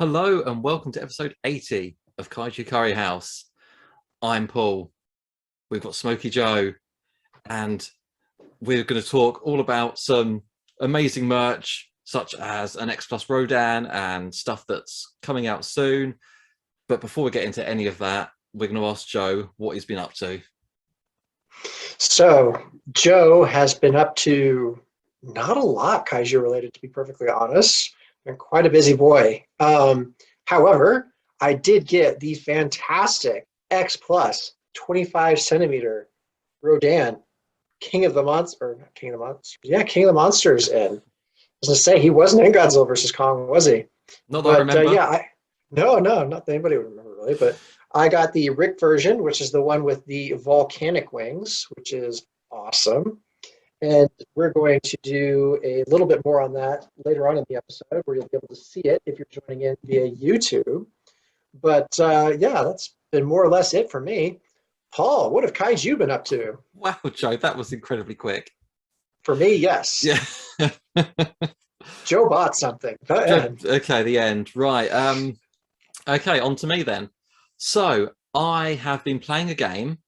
Hello and welcome to episode 80 of Kaiju Curry House. I'm Paul. We've got Smokey Joe, and we're going to talk all about some amazing merch, such as an X Plus Rodan and stuff that's coming out soon. But before we get into any of that, we're going to ask Joe what he's been up to. So Joe has been up to not a lot Kaiju related, to be perfectly honest. Been quite a busy boy. However, I did get the fantastic X Plus 25 centimeter Rodan King of the Monsters, not King of the Monsters. Yeah, King of the Monsters in. I was gonna say he wasn't in Godzilla versus Kong, was he? Not that I remember. No, not that anybody would remember really, but I got the Rick version, which is the one with the volcanic wings, which is awesome. And we're going to do a little bit more on that later on in the episode, where you'll be able to see it if you're joining in via YouTube. But yeah, that's been more or less it for me. Paul, what have Kaiju been up to? Wow, Joe, that was incredibly quick. For me, yes. Yeah. Joe bought something. Okay, the end. Right. Okay, on to me then. So I have been playing a game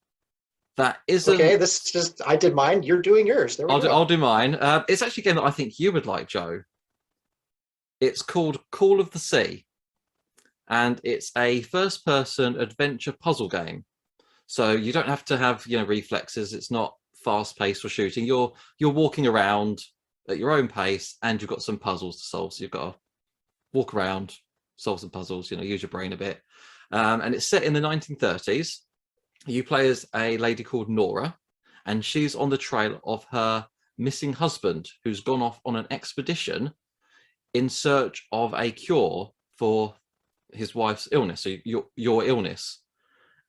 that isn't... Okay, this is just, I did mine, you're doing yours. There we go. I'll do mine. It's actually a game that I think you would like, Joe. It's called Call of the Sea, and it's a first-person adventure puzzle game. So you don't have to have, reflexes. It's not fast-paced or shooting. You're walking around at your own pace, and you've got some puzzles to solve. So you've got to walk around, solve some puzzles, use your brain a bit. And it's set in the 1930s. You play as a lady called Nora, and she's on the trail of her missing husband, who's gone off on an expedition in search of a cure for his wife's illness, so your illness.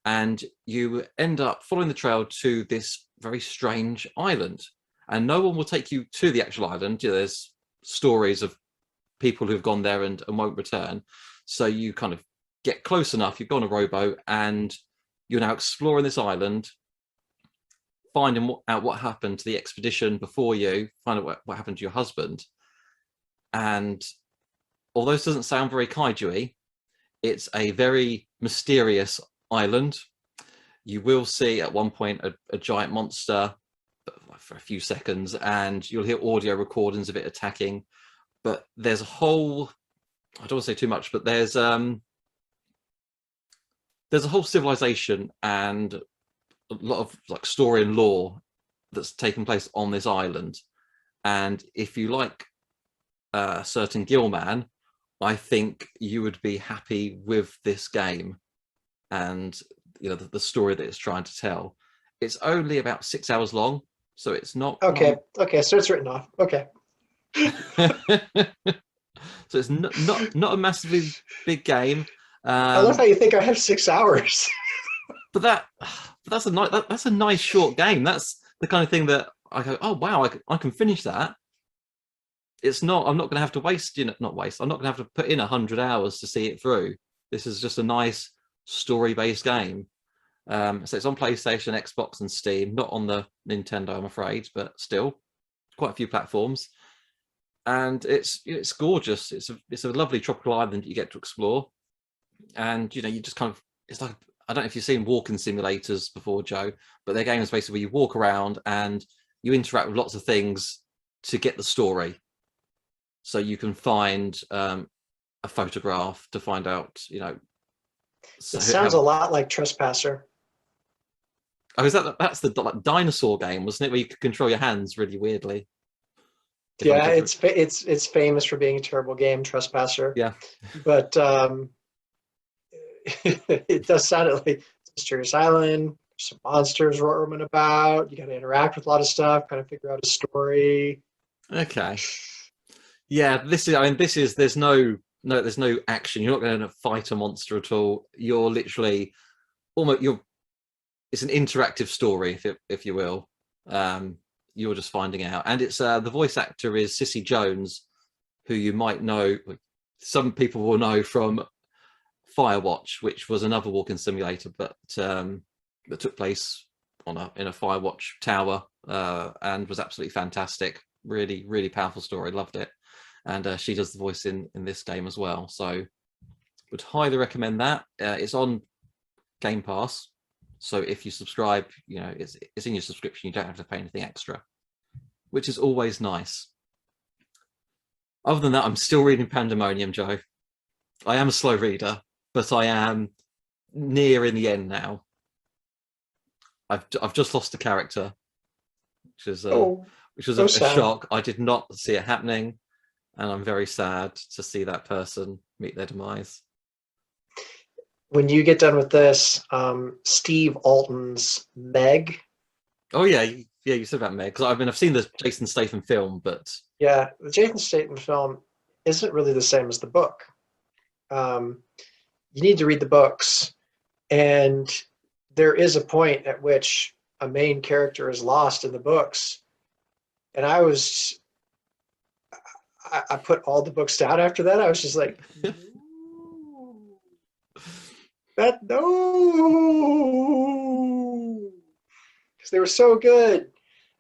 And you end up following the trail to this very strange island, and no one will take you to the actual island. There's stories of people who've gone there and won't return. So you kind of get close enough, you go on a rowboat, and you're now exploring this island, finding out what happened to the expedition before you, find out what happened to your husband. And although this doesn't sound very kaiju-y, it's a very mysterious island. You will see at one point a giant monster for a few seconds, and you'll hear audio recordings of it attacking. But there's a whole, I don't want to say too much, but there's a whole civilization and a lot of story and lore that's taken place on this island. And if you like a certain Gilman, I think you would be happy with this game and the story that it's trying to tell. It's only about 6 hours long, so it's not okay. So it's written off. Okay. So it's not a massively big game. I love how you think I have 6 hours. but that's a nice short game. That's the kind of thing that I go, oh wow, I can finish that. It's not, I'm not going to have to waste, not waste. I'm not going to have to put in 100 hours to see it through. This is just a nice story-based game. So it's on PlayStation, Xbox, and Steam. Not on the Nintendo, I'm afraid, but still, quite a few platforms. And it's gorgeous. It's a lovely tropical island that you get to explore. And you just kind of, it's like, I don't know if you've seen walking simulators before, Joe, but their game is basically where you walk around and you interact with lots of things to get the story. So you can find a photograph to find out, It sounds a lot like Trespasser. Oh, that's the dinosaur game, wasn't it? Where you could control your hands really weirdly. Yeah, it's famous for being a terrible game, Trespasser. Yeah, but it does sound like it's a mysterious island. Some monsters roaming about. You got to interact with a lot of stuff, kind of figure out a story. Okay. Yeah, there's no action. You're not going to fight a monster at all. You're literally it's an interactive story, if you will. You're just finding out, and it's the voice actor is Cissy Jones, who you might know. Some people will know from Firewatch, which was another walking simulator, but that took place in a Firewatch tower, and was absolutely fantastic. Really, really powerful story. Loved it. And she does the voice in this game as well. So Would highly recommend that. It's on Game Pass, so if you subscribe, it's in your subscription. You don't have to pay anything extra, which is always nice. Other than that, I'm still reading Pandemonium, Joe. I am a slow reader, but I am near in the end now. I've just lost a character, which is a shock. I did not see it happening, and I'm very sad to see that person meet their demise. When you get done with this, Steve Alton's Meg. Oh yeah, you said about Meg, because I've seen the Jason Statham film, but yeah, the Jason Statham film isn't really the same as the book. You need to read the books, and there is a point at which a main character is lost in the books, and I put all the books down after that. I was just like, no, because they were so good.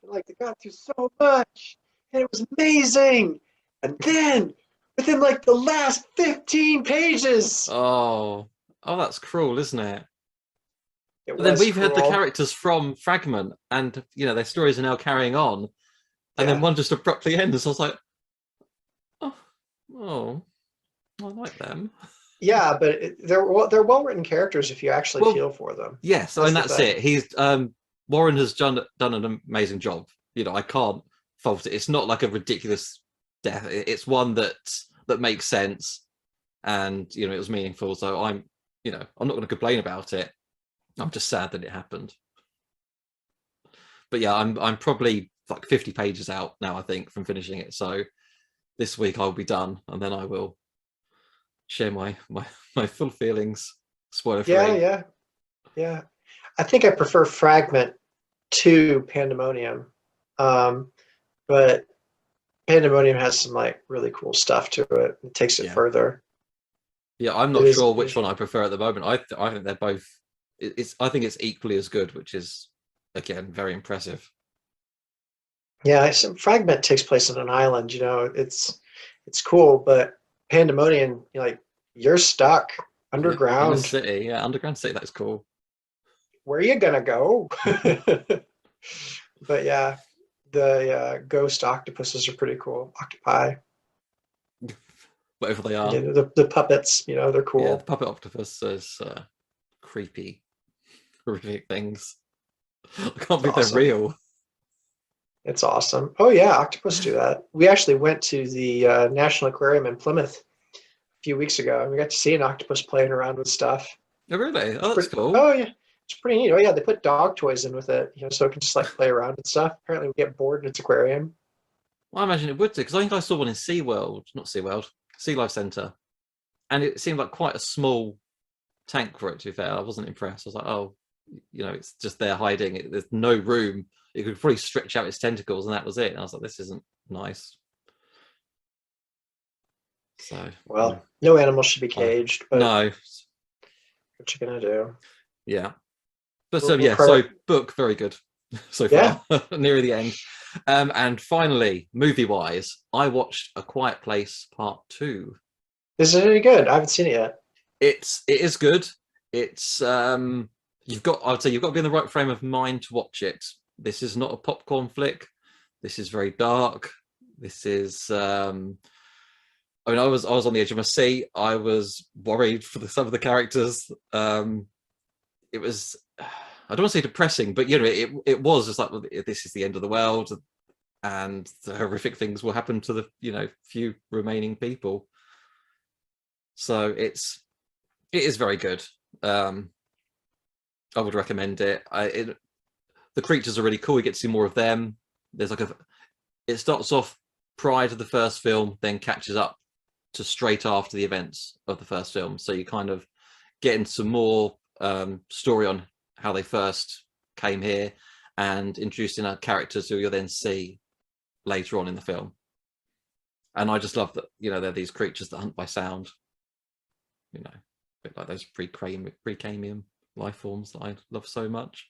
Like, they got through so much, and it was amazing. And then, within like the last 15 pages, oh, that's cruel, isn't it? But then we've heard the characters from Fragment, and their stories are now carrying on, and then one just abruptly ends. So I was like, oh, I like them. Yeah, but they're well-written characters if you actually feel for them. Yes, and that's it. He's Warren has done an amazing job. I can't fault it. It's not like a ridiculous death. It's one that makes sense, and it was meaningful. So I'm not going to complain about it. I'm just sad that it happened. But yeah, I'm probably like 50 pages out now, I think, from finishing it. So this week I'll be done, and then I will share my full feelings, spoiler free. Yeah. I think I prefer Fragment to Pandemonium, but Pandemonium has some like really cool stuff to it. It takes it further. Yeah, I'm not sure which one I prefer at the moment. I think they're both. I think it's equally as good, which is again very impressive. Yeah, Fragment takes place on an island. It's cool, but Pandemonium, you're stuck underground. In a city, underground city. That's cool. Where are you gonna go? But yeah, the ghost octopuses are pretty cool. Octopi, whatever they are. Yeah, the puppets, they're cool. Yeah, the puppet octopus is creepy, horrific things. I can't believe they're real. It's awesome. Oh yeah, octopus do that. We actually went to the National Aquarium in Plymouth a few weeks ago, and we got to see an octopus playing around with stuff. Oh really? Oh, that's cool. Oh yeah, it's pretty neat. Oh yeah, they put dog toys in with it, so it can just like play around and stuff. Apparently, we get bored in its aquarium. Well, I imagine it would do, because I think I saw one in Sea Life Centre, and it seemed like quite a small tank for it. To be fair, I wasn't impressed. I was like, oh, it's just there hiding. There's no room. It could probably stretch out its tentacles, and that was it. And I was like, this isn't nice. So, no animal should be caged. But no. What you gonna do? Yeah. But so book very good so far. Near the end. And finally, movie-wise, I watched A Quiet Place Part 2. Is it any good? I haven't seen it yet. It is good. It's I would say you've got to be in the right frame of mind to watch it. This is not a popcorn flick. This is very dark. This is I was on the edge of my seat. I was worried for some of the characters. It was, I don't want to say depressing, but it was just like, well, this is the end of the world, and the horrific things will happen to the few remaining people. So it is very good. I would recommend it. The creatures are really cool. You get to see more of them. There's it starts off prior to the first film, then catches up to straight after the events of the first film. So you kind of get into some more story on how they first came here, and introducing our characters who you'll then see later on in the film. And I just love that, they're these creatures that hunt by sound, a bit like those pre-Cambium life forms that I love so much.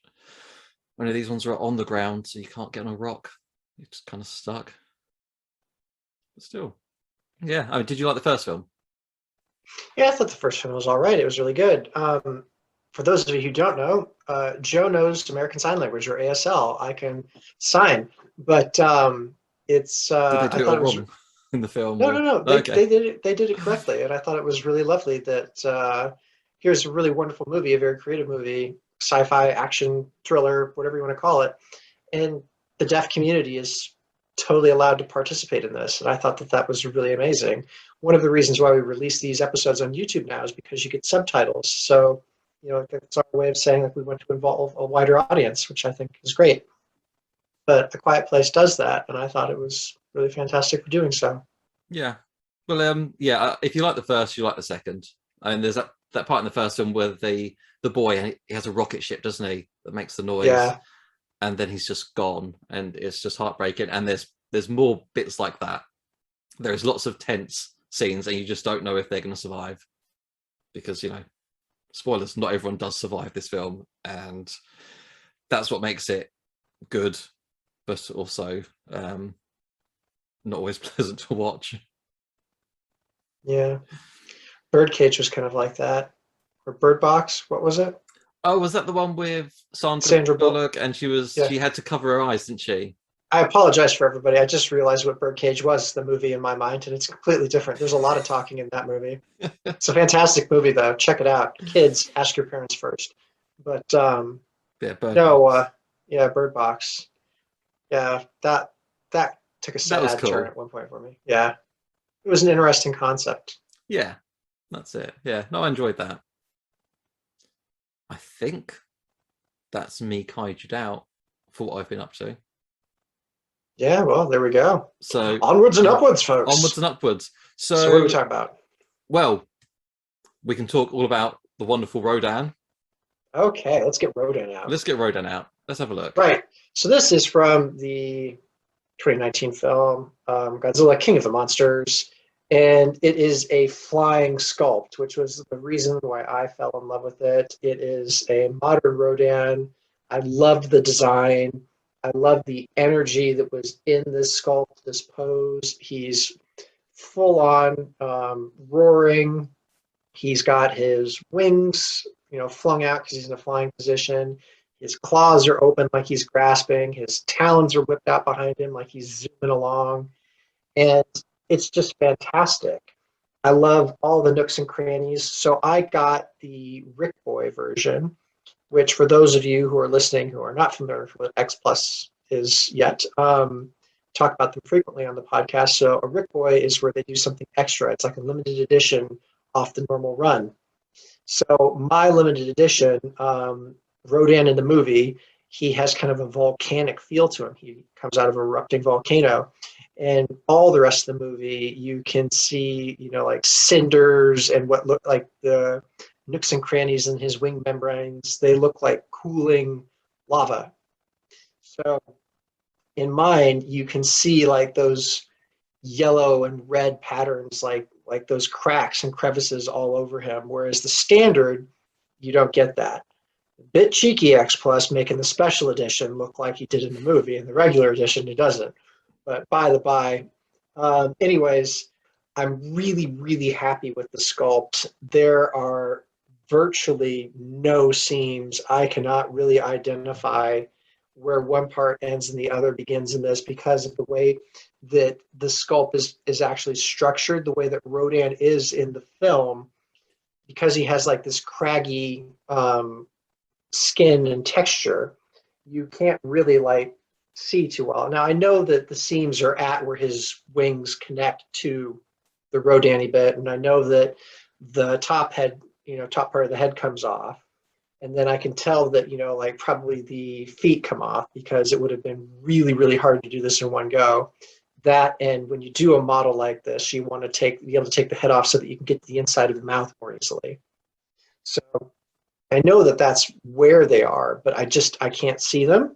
Only these ones are on the ground, so you can't get on a rock. You're just kind of stuck. But still, yeah. Did you like the first film? Yeah, I thought the first one was all right. It was really good. For those of you who don't know, Joe knows American Sign Language, or ASL. I can sign, but it's. Did they I do it thought all it was wrong in the film? no, Or no, no. They okay, they did it. They did it correctly, and I thought it was really lovely that here's a really wonderful movie, a very creative movie, sci-fi, action, thriller, whatever you want to call it, and the deaf community is totally allowed to participate in this. And I thought that that was really amazing. One of the reasons why we release these episodes on YouTube now is because you get subtitles. So, that's our way of saying that we want to involve a wider audience, which I think is great. But A Quiet Place does that, and I thought it was really fantastic for doing so. yeah. Well, yeah. If you like the first, you like the second. And there's that part in the first film where the boy, and he has a rocket ship, doesn't he, that makes the noise, Yeah, and then he's just gone, and it's just heartbreaking. And there's more bits like that. There's lots of tense scenes, and you just don't know if they're going to survive, because spoilers, not everyone does survive this film, and that's what makes it good, but also not always pleasant to watch. yeah. Birdcage was kind of like that. Or Bird Box, what was it? Oh, was that the one with Sandra Sandra Bullock. Bullock? And Yeah. she had to cover her eyes, didn't she? I apologize for everybody. I just realized what Birdcage was, the movie in my mind, and it's completely different. There's a lot of talking in that movie. It's a fantastic movie, though. Check it out. Kids, ask your parents first. But Yeah, Bird no, Box. yeah, Bird Box. Yeah, that took a That was sad turn cool. at one point for me. Yeah, it was an interesting concept. Yeah, that's it. Yeah, no, I enjoyed that. I think that's me kaiju'd out for what I've been up to. Yeah, well, there we go. So Onwards and uh, upwards, onwards folks. and upwards. So what are we So, talking about? well, we can talk all about the wonderful Rodan. Okay, let's get Rodan out. Let's get Rodan out. Let's have a look. Right. So this is from the 2019 film Godzilla King of the Monsters. And it is a flying sculpt, which was the reason why I fell in love with it. It is a modern Rodan. I loved the design. I loved the energy that was in this sculpt, this pose. He's full on roaring. He's got his wings, flung out because he's in a flying position. His claws are open like he's grasping. His talons are whipped out behind him like he's zooming along. And it's just fantastic. I love all the nooks and crannies. So I got the RIC-Boy version, which for those of you who are listening who are not familiar with what X Plus is yet, talk about them frequently on the podcast. So a RIC-Boy is where they do something extra. It's like a limited edition off the normal run. So my limited edition, Rodan in the movie, he has kind of a volcanic feel to him. He comes out of an erupting volcano. And all the rest of the movie, you can see, like cinders and what look like the nooks and crannies in his wing membranes. They look like cooling lava. So in mine, you can see like those yellow and red patterns, like those cracks and crevices all over him. Whereas the standard, you don't get that. A bit cheeky X Plus making the special edition look like he did in the movie. In the regular edition, he doesn't. But by the by, anyways, I'm really, really happy with the sculpt. There are virtually no seams. I cannot really identify where one part ends and the other begins in this because of the way that the sculpt is actually structured, the way that Rodan is in the film, because he has like this craggy skin and texture. You can't really like see too well. Now I know that the seams are at where his wings connect to the Rodani bit, and I know that the top part of the head comes off, and then I can tell that like probably the feet come off because it would have been really, really hard to do this in one go. That, and when you do a model like this, you want to be able to take the head off so that you can get to the inside of the mouth more easily. So I know that that's where they are, but I can't see them.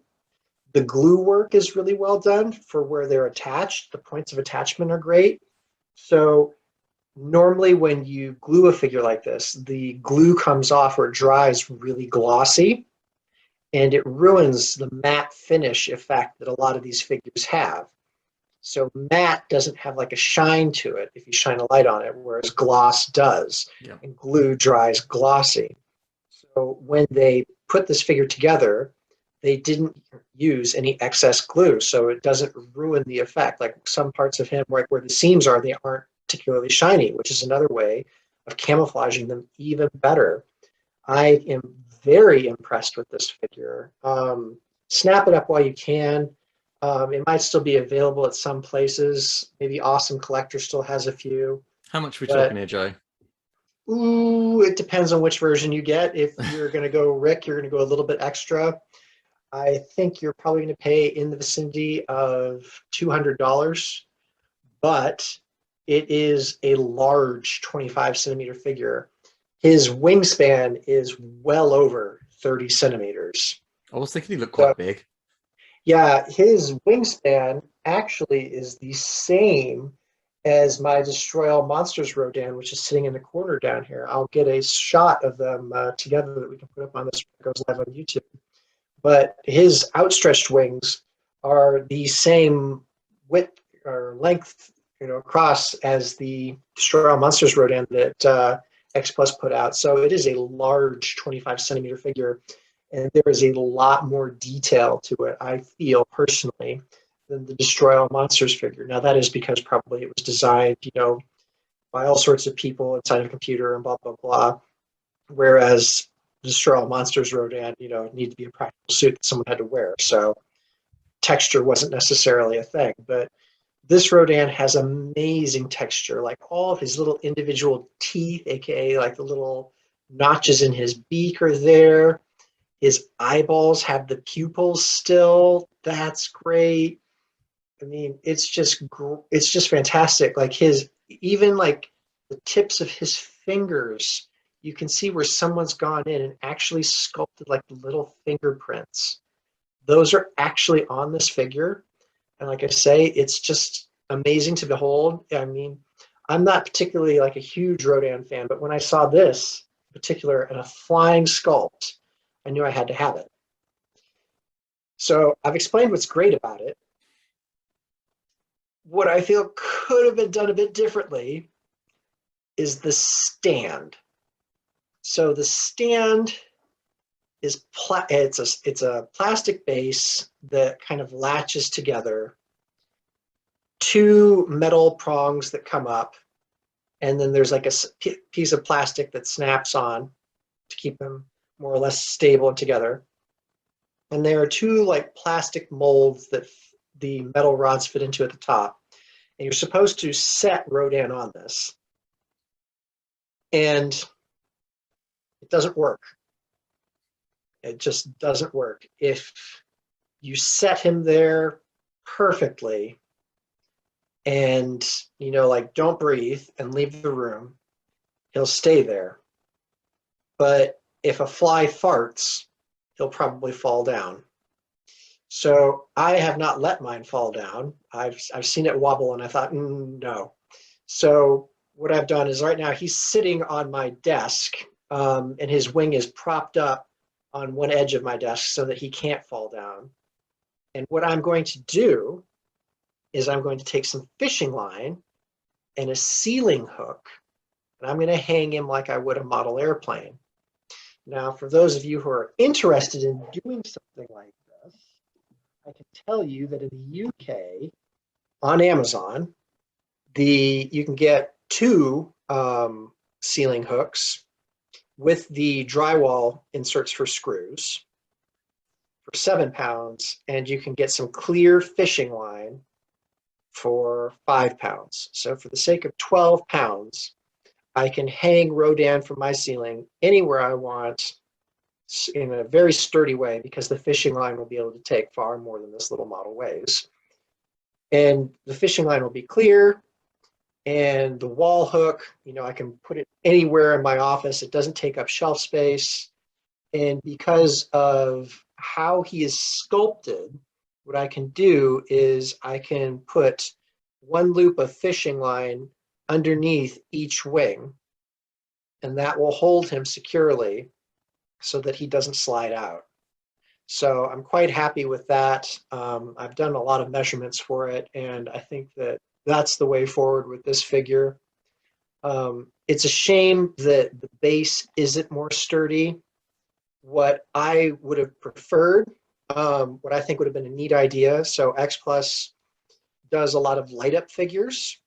The glue work is really well done for where they're attached. The points of attachment are great. So normally when you glue a figure like this, the glue comes off or dries really glossy, and it ruins the matte finish effect that a lot of these figures have. So matte doesn't have like a shine to it if you shine a light on it, whereas gloss does. Yeah. And glue dries glossy. So when they put this figure together, they didn't use any excess glue, so it doesn't ruin the effect. Like some parts of him, right where the seams are, they aren't particularly shiny, which is another way of camouflaging them even better. I am very impressed with this figure. Snap it up while you can. It might still be available at some places. Maybe Awesome Collector still has a few. How much are we But talking here, Joe? ooh, it depends on which version you get. If you're going to go Rick, you're going to go a little bit extra. I think you're probably going to pay in the vicinity of $200, but it is a large 25 centimeter figure. His wingspan is well over 30 centimeters. I was thinking he looked So, quite big. yeah, his wingspan actually is the same as my Destroy All Monsters Rodan, which is sitting in the corner down here. I'll get a shot of them together that we can put up on this when it goes live on YouTube. But his outstretched wings are the same width or length, across as the Destroy All Monsters Rodan that X Plus put out. So it is a large 25 centimeter figure, and there is a lot more detail to it, I feel personally, than the Destroy All Monsters figure. Now that is because probably it was designed, by all sorts of people inside of a computer and blah blah blah. Whereas Destroy All Monsters Rodan, need to be a practical suit that someone had to wear. So texture wasn't necessarily a thing. But this Rodan has amazing texture. Like all of his little individual teeth, aka like the little notches in his beak are there. His eyeballs have the pupils still. That's great. I mean, it's just fantastic. Like even like the tips of his fingers, you can see where someone's gone in and actually sculpted like little fingerprints. Those are actually on this figure. And like I say, it's just amazing to behold. I mean, I'm not particularly like a huge Rodan fan, but when I saw this in particular and a flying sculpt, I knew I had to have it. So I've explained what's great about it. What I feel could have been done a bit differently is the stand. So the stand is it's a plastic base that kind of latches together, two metal prongs that come up, and then there's like a piece of plastic that snaps on to keep them more or less stable and together. And there are two like plastic molds that the metal rods fit into at the top. And you're supposed to set Rodan on this. And it doesn't work. It just doesn't work. If you set him there perfectly and, like don't breathe and leave the room, he'll stay there. But if a fly farts, he'll probably fall down. So I have not let mine fall down. I've seen it wobble and I thought, no. So what I've done is right now he's sitting on my desk, and his wing is propped up on one edge of my desk so that he can't fall down. And what I'm going to do is I'm going to take some fishing line and a ceiling hook, and I'm going to hang him like I would a model airplane. Now, for those of you who are interested in doing something like this, I can tell you that in the UK, on Amazon, you can get two ceiling hooks with the drywall inserts for screws for £7, and you can get some clear fishing line for £5. So for the sake of £12, I can hang Rodan from my ceiling anywhere I want in a very sturdy way, because the fishing line will be able to take far more than this little model weighs. And the fishing line will be clear, and the wall hook, I can put it anywhere in my office. It doesn't take up shelf space. And because of how he is sculpted, what I can do is I can put one loop of fishing line underneath each wing, and that will hold him securely so that he doesn't slide out. So I'm quite happy with that. I've done a lot of measurements for it, and I think that that's the way forward with this figure. It's a shame that the base isn't more sturdy. What I would have preferred, what I think would have been a neat idea. So X Plus does a lot of light up figures,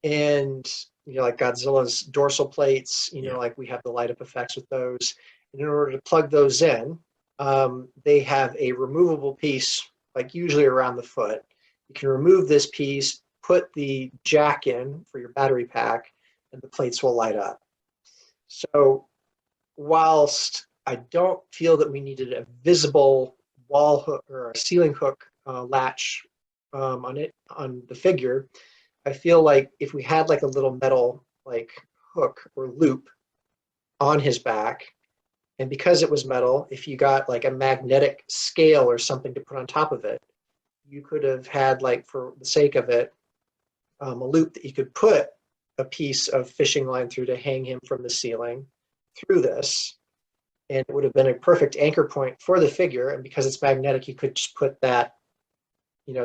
and like Godzilla's dorsal plates. Like we have the light up effects with those. And in order to plug those in, they have a removable piece, like usually around the foot. You can remove this piece, put the jack in for your battery pack, and the plates will light up. So whilst I don't feel that we needed a visible wall hook or a ceiling hook latch on the figure, I feel like if we had like a little metal like hook or loop on his back, and because it was metal, if you got like a magnetic scale or something to put on top of it, you could have had, like, for the sake of it, a loop that you could put a piece of fishing line through to hang him from the ceiling through this. And it would have been a perfect anchor point for the figure. And because it's magnetic, you could just put that,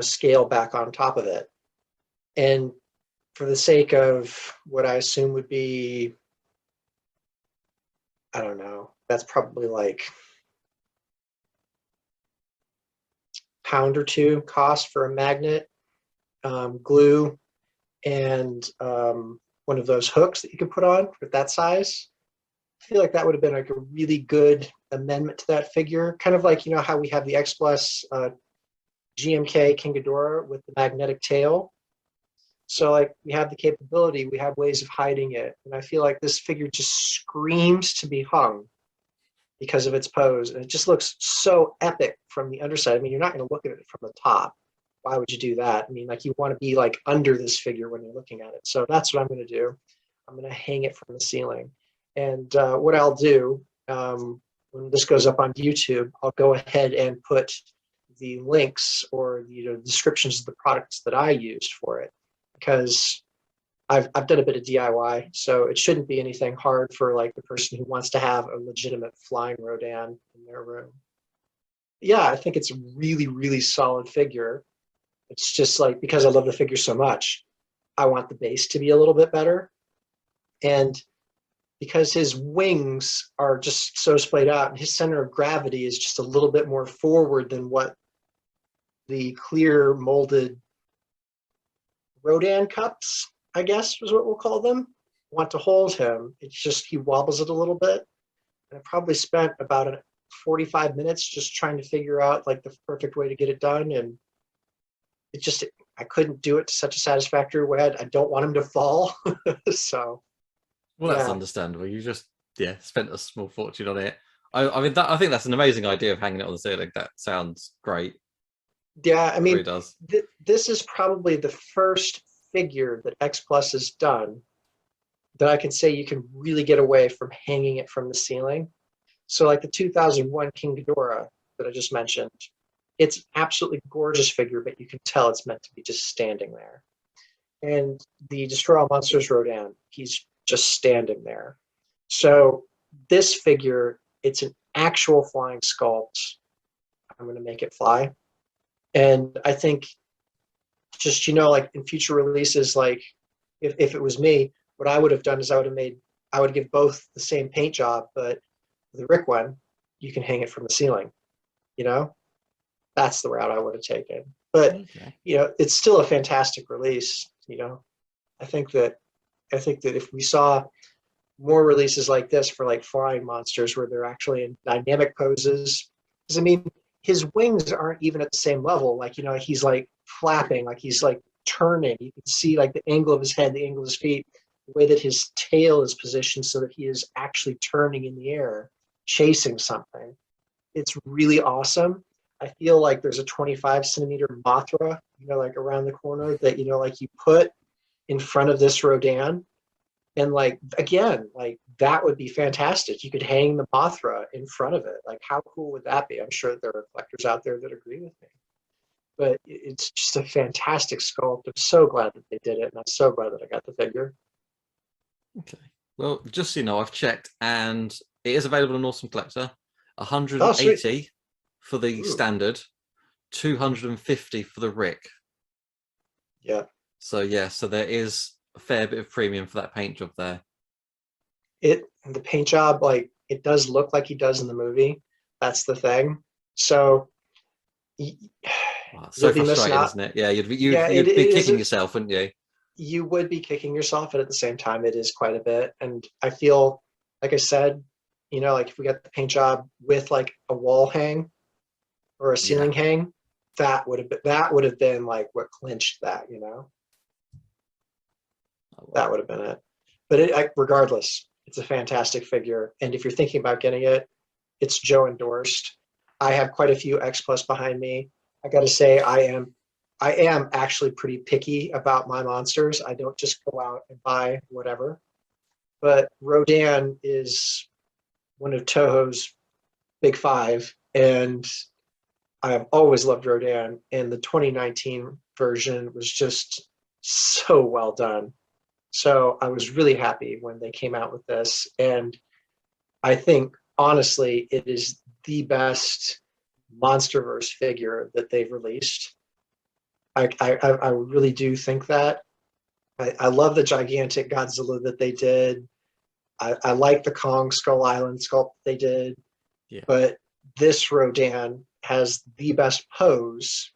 scale back on top of it. And for the sake of what I assume would be, I don't know, that's probably like £1 or £2 cost for a magnet, glue, and one of those hooks that you can put on with that size. I feel like that would have been like a really good amendment to that figure. Kind of like, how we have the X Plus GMK King Ghidorah with the magnetic tail. So like we have the capability, we have ways of hiding it. And I feel like this figure just screams to be hung because of its pose. And it just looks so epic from the underside. I mean, you're not going to look at it from the top. Why would you do that? I mean, like, you want to be like under this figure when you're looking at it. So that's what I'm going to do. I'm going to hang it from the ceiling. And what I'll do, when this goes up on YouTube, I'll go ahead and put the links or the descriptions of the products that I used for it, because I've done a bit of DIY, so it shouldn't be anything hard for like the person who wants to have a legitimate flying Rodan in their room. Yeah, I think it's a really, really solid figure. It's just like, because I love the figure so much, I want the base to be a little bit better. And because his wings are just so splayed out, and his center of gravity is just a little bit more forward than what the clear molded Rodan cups, I guess is what we'll call them, want to hold him. It's just, he wobbles it a little bit. And I probably spent about 45 minutes just trying to figure out like the perfect way to get it done. And it just, I couldn't do it to such a satisfactory way. I don't want him to fall. So, Well, that's yeah. understandable. You just spent a small fortune on it. I mean, I think that's an amazing idea of hanging it on the ceiling. That sounds great. Yeah, I It mean, really does. this is probably the first figure that X Plus has done that I can say you can really get away from hanging it from the ceiling. So like the 2001 King Ghidorah that I just mentioned, it's an absolutely gorgeous figure, but you can tell it's meant to be just standing there. And the Destroy All Monsters Rodan, he's just standing there. So this figure, it's an actual flying sculpt. I'm going to make it fly. And I think just, like in future releases, like if it was me, what I would have done is I would give both the same paint job, but the RIC one, you can hang it from the ceiling, that's the route I would have taken. But, Okay. it's still a fantastic release. I think that if we saw more releases like this for like flying monsters where they're actually in dynamic poses, because I mean, his wings aren't even at the same level. Like, he's like flapping, like he's like turning. You can see like the angle of his head, the angle of his feet, the way that his tail is positioned so that he is actually turning in the air, chasing something. It's really awesome. I feel like there's a 25 centimeter Mothra, like around the corner that, like you put in front of this Rodan. And like, again, like that would be fantastic. You could hang the Mothra in front of it. Like, how cool would that be? I'm sure there are collectors out there that agree with me. But it's just a fantastic sculpt. I'm so glad that they did it, and I'm so glad that I got the figure. Okay. Well, just so you know, I've checked, and it is available on Awesome Collector. Oh, sweet. 180 for the Ooh. standard, 250 for the RIC. Yeah. So yeah, so there is a fair bit of premium for that paint job there. The paint job, like, it does look like he does in the movie. That's the thing. So Wow, it's you'll so be missing frustrating, out. isn't it? Yeah, Yeah, you'd it be is. kicking yourself, wouldn't you? You would be kicking yourself, and at the same time, it is quite a bit. And I feel, like I said, like if we got the paint job with like a wall hang or a Yeah. ceiling hang, that would have been like what clinched that. Oh, That well. would have been it. But regardless, it's a fantastic figure. And if you're thinking about getting it, it's Joe endorsed. I have quite a few X Plus behind me. I got to say, I am actually pretty picky about my monsters. I don't just go out and buy whatever. But Rodan is one of Toho's big five, and I have always loved Rodan. And the 2019 version was just so well done. So I was really happy when they came out with this. And I think, honestly, it is the best MonsterVerse figure that they've released. I really do think that. I love the gigantic Godzilla that they did. I like the Kong Skull Island sculpt they did. Yeah. But this Rodan has the best pose.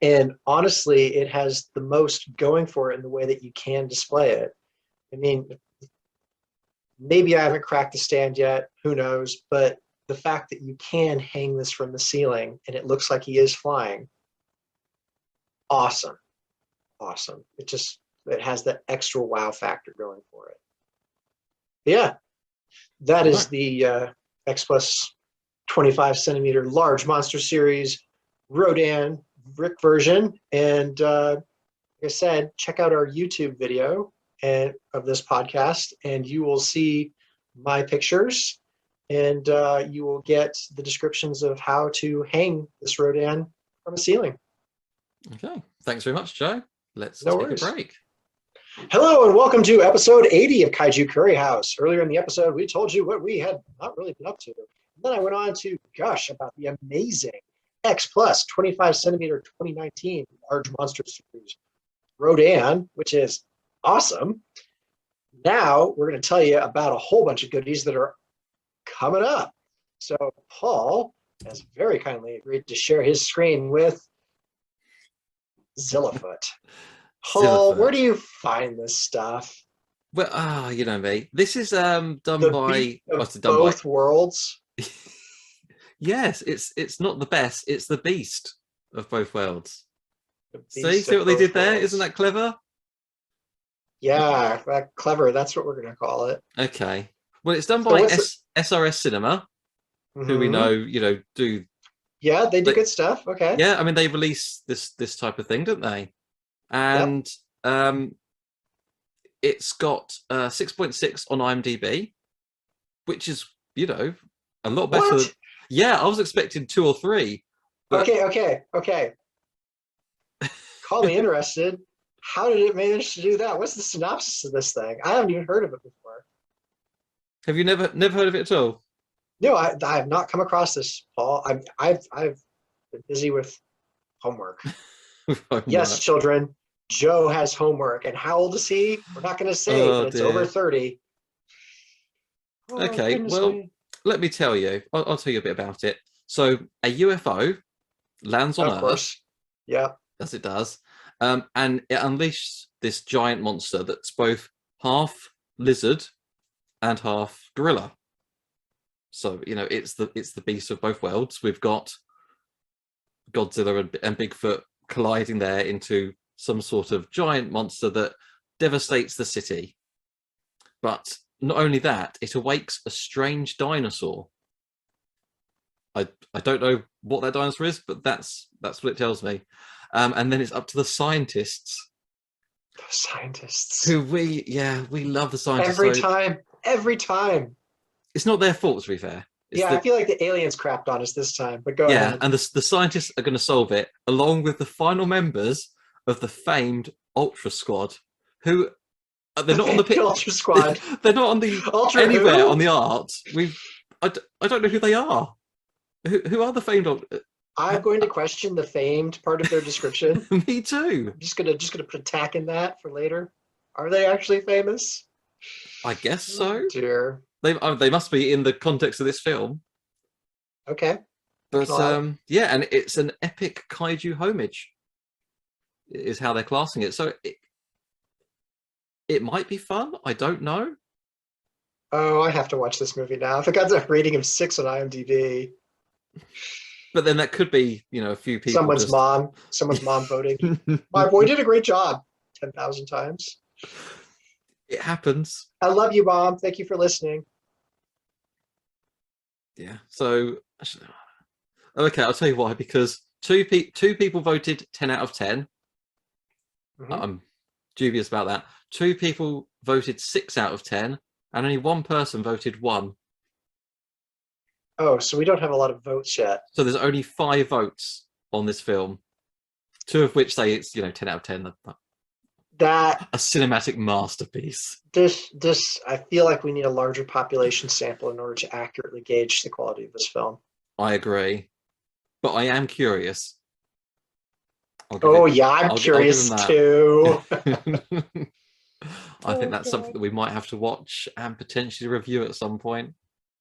And honestly, it has the most going for it in the way that you can display it. I mean, maybe I haven't cracked the stand yet, who knows, but the fact that you can hang this from the ceiling and it looks like he is flying, awesome. Awesome. It has that extra wow factor going for it. Yeah, that is the X Plus 25 centimeter large monster series Rodan RIC version. And like I said, check out our YouTube video of this podcast, and you will see my pictures, and you will get the descriptions of how to hang this Rodan from a ceiling. Okay. Thanks very much, Joe. Let's No take worries. a break. Hello and welcome to episode 80 of Kaiju Curry House. Earlier in the episode, we told you what we had not really been up to. And then I went on to gush about the amazing X Plus 25 centimeter 2019 large monster series Rodan, which is awesome. Now we're going to tell you about a whole bunch of goodies that are coming up. So Paul has very kindly agreed to share his screen with Zillafoot. Paul, where do you find this stuff? Well, you know me. This is done by what's it done both by? worlds. Yes, it's not the best. It's the beast of both worlds. See of what they did both there? worlds. Isn't that clever? Yeah, clever. That's what we're going to call it. Okay. Well, it's done So by what's SRS Cinema, who we know, do. Yeah, they do good stuff. Okay. Yeah, I mean they release this type of thing, don't they? And it's got 6.6 on IMDb, which is a lot better. What? Yeah, I was expecting 2 or 3. But... Okay. Call me interested. How did it manage to do that? What's the synopsis of this thing? I haven't even heard of it before. Have you never heard of it at all? No, I have not come across this, Paul. I've been busy with homework. Yes, children. Joe has homework, and how old is he? We're not going to say, but it's over 30. Oh, okay, well, let me tell you. I'll tell you a bit about it. So a UFO lands on Earth. Of course. Yeah. As it does. And it unleashes this giant monster that's both half lizard and half gorilla. So, it's the beast of both worlds. We've got Godzilla and Bigfoot colliding there into some sort of giant monster that devastates the city. But not only that, it awakes a strange dinosaur. I don't know what that dinosaur is, but that's what it tells me. And then it's up to the scientists. The scientists. Who we love the scientists. Every time. It's not their fault, to be fair. I feel like the aliens crapped on us this time, but go ahead. Yeah, and the scientists are going to solve it, along with the final members of the famed Ultra Squad, who they're not on the Ultra Squad. They're not on the Ultra anywhere who? on the art. I don't know who they are. Who are the famed? I'm going to question the famed part of their description. Me too. I'm just gonna put a tack in that for later. Are they actually famous? I guess Oh so. dear. They must be in the context of this film. Okay. I can But allow it. yeah, and it's an epic kaiju homage, is how they're classing it. So it might be fun. I don't know. Oh, I have to watch this movie now. If it got a rating of 6 on IMDb, But then that could be, a few people just. someone's mom voting. My boy did a great job 10,000 times. It happens. I love you, Mom. Thank you for listening. Yeah. So okay, I'll tell you why. Because two people voted 10 out of 10. Mhm. I'm dubious about that. 2 people voted 6 out of 10, and only 1 person voted 1. Oh, so we don't have a lot of votes yet. So there's only 5 votes on this film, 2 of which say it's 10 out of 10, That a cinematic masterpiece. this I feel like we need a larger population sample in order to accurately gauge the quality of this film. I agree, but I am curious. Oh yeah, I'm I'll give curious them too. that. I think Oh that's something God. that we might have to watch and potentially review at some point.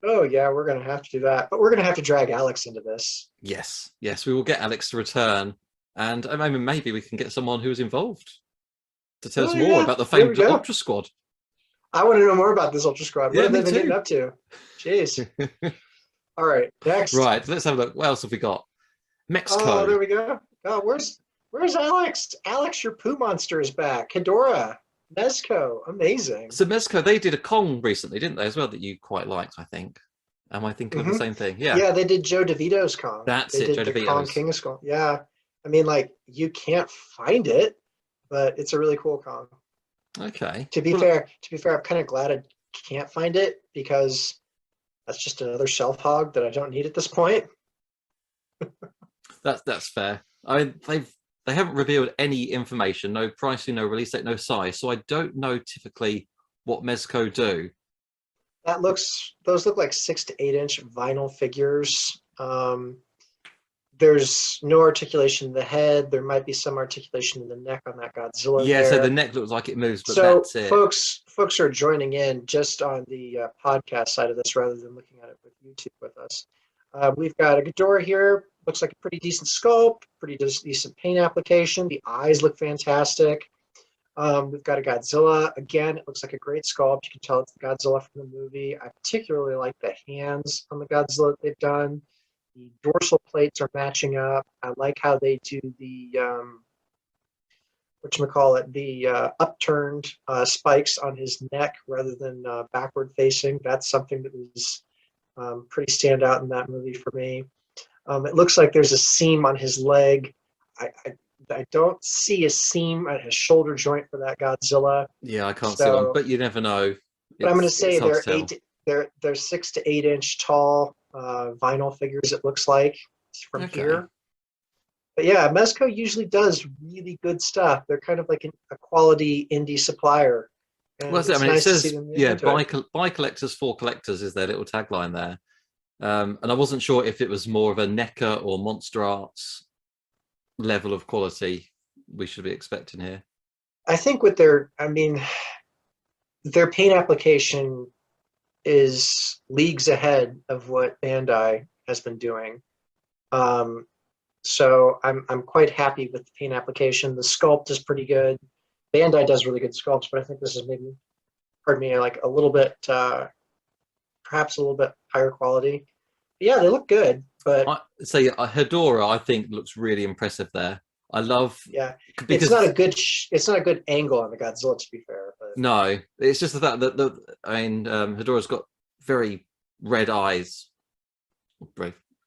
Oh yeah, we're gonna have to do that, but we're gonna have to drag Alex into this. Yes, we will get Alex to return, and maybe we can get someone who's involved to tell us Oh more yeah, about the there we famed go. Ultra Squad. I want to know more about this Ultra Squad. What Yeah, have they me been getting too. up to? Jeez. All right, next. Right, let's have a look. What else have we got? Oh, Mexico. there we go. Oh, where's Alex? Alex, your poo monster is back. Hedora, Mezco, amazing. So Mexico, they did a Kong recently, didn't they, as well, that you quite liked, I think. Am I thinking of the Hmm. same thing? Yeah, Yeah, they did Joe DeVito's Kong. that's They it, Joe did the Kong DeVito's. King of Skull. Yeah, I mean, like you can't find it, but it's a really cool Kong. Okay. To be Well, fair, I'm kind of glad I can't find it because that's just another shelf hog that I don't need at this point. that's fair. I mean, they haven't revealed any information, no pricing, no release date, no size. So I don't know typically what Mezco do. Those look like 6 to 8 inch vinyl figures. There's no articulation in the head. There might be some articulation in the neck on that Godzilla Yeah, so the there. neck looks like it moves, but So that's it. folks are joining in just on the podcast side of this rather than looking at it with YouTube with us. We've got a Ghidorah here. Looks like a pretty decent sculpt, pretty decent paint application. The eyes look fantastic. We've got a Godzilla. Again, it looks like a great sculpt. You can tell it's the Godzilla from the movie. I particularly like the hands on the Godzilla that they've done. The dorsal plates are matching up. I like how they do the whatchamacallit, the upturned spikes on his neck rather than backward facing. That's something that was pretty standout in that movie for me. It looks like there's a seam on his leg. I don't see a seam at his shoulder joint for that Godzilla. Yeah, I can't see one, So, but you never know. but I'm going to It's say hard to tell. they're 6 to 8 inch tall vinyl figures. It looks like from Okay. here. But yeah, Mezco usually does really good stuff. They're kind of like a quality indie supplier, and Well, it's it nice to see says, them get yeah, into it. buy collectors for collectors is their little tagline there. And I wasn't sure if it was more of a NECA or Monster Arts level of quality we should be expecting here. I think their paint application is leagues ahead of what Bandai has been doing. So I'm quite happy with the paint application. The sculpt is pretty good. Bandai does really good sculpts, but I think this is maybe, pardon me, like a little bit, perhaps a little bit higher quality. But yeah, they look good, but Hedora, I think, looks really impressive there. I love yeah, because it's not a good angle on the Godzilla, to be fair. But no, it's just the fact that Hedora's got very red eyes,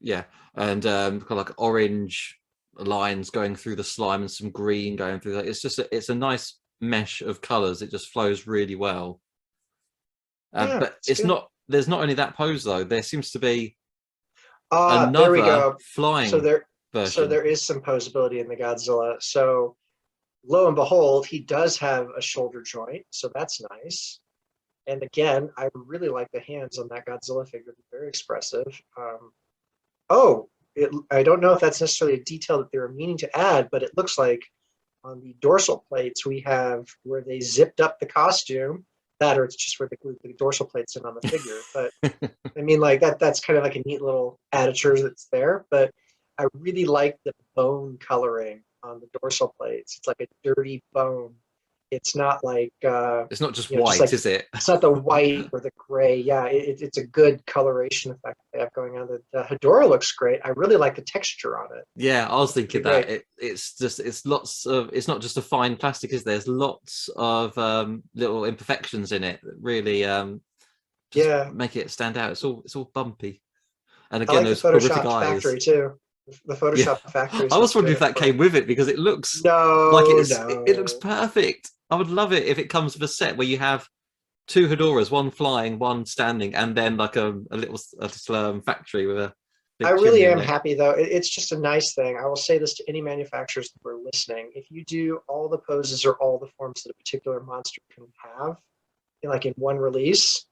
yeah, and kind of like orange lines going through the slime and some green going through that. It's a nice mesh of colors. It just flows really well. yeah, But it's good. there's not only that pose though. There seems to be There we another go. So flying version. there is some posability in the Godzilla. So lo and behold, he does have a shoulder joint, so that's nice. And again, I really like the hands on that Godzilla figure. They're very expressive. Oh, I don't know if that's necessarily a detail that they were meaning to add, but it looks like on the dorsal plates we have where they zipped up the costume. That, or it's just where they glued the dorsal plates in on the figure. But I mean, like that's kind of like a neat little additure that's there. But I really like the bone coloring on the dorsal plates. It's like a dirty bone. It's not like It's not just just white, like is it? it's not the white or the gray. Yeah, it's a good coloration effect they have going on. The Hedora looks great. I really like the texture on it. Yeah, I was It's thinking pretty that great. it's lots of, it's not just a fine plastic, is there? There's lots of little imperfections in it that really just Yeah, make it stand out. It's all bumpy, and I again like the those horrific Photoshop eyes. factory too. The Yeah, Photoshop factory I was sounds wondering good if that for. came with it because it looks like No, it looks no. perfect. I would love it if it comes with a set where you have two Hedoras, one flying, one standing, and then like a little factory with a I big really chimney am on it. happy though. It's just a nice thing. I will say this to any manufacturers that are listening: if you do all the poses or all the forms that a particular monster can have, like in one release,